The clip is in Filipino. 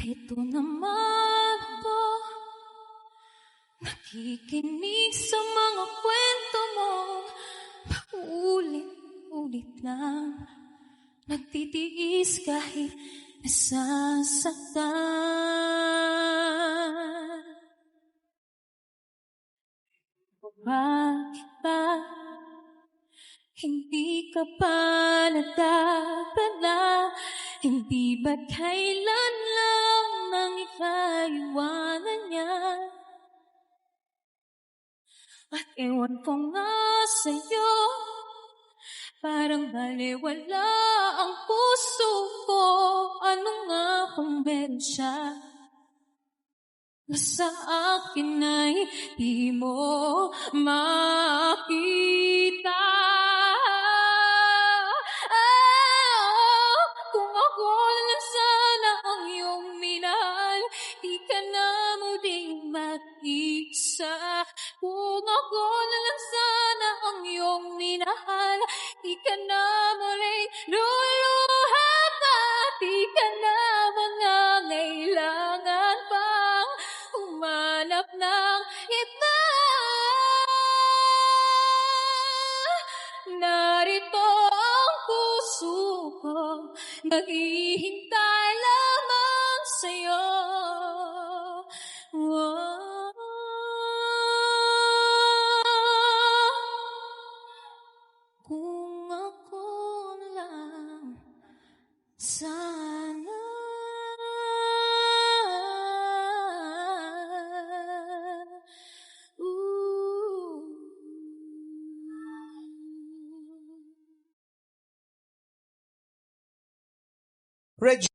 Ito naman ako, nakikinig sa mga kwento mo, paulit-ulit lang, nagtitiis kahit nasasaktan. Bakit ba hindi ka pa nadadala? Hindi ba kailan lang nang ikaiwanan niya? At ewan ko nga sa'yo, parang baliwala ang puso ko. Ano nga kung meron siya na sa akin ay di mo makita? Kung ako lang sana ang iyong minahal, di ka na muling mag-isa. Kung ako lang sana ang iyong minahal, di ka na muling luluha pa. Di ka na mangangailangan pang humanap ng iba. Narito ang puso ko, naghihintay lamang sa'yo. Kung ako lang sana. Reg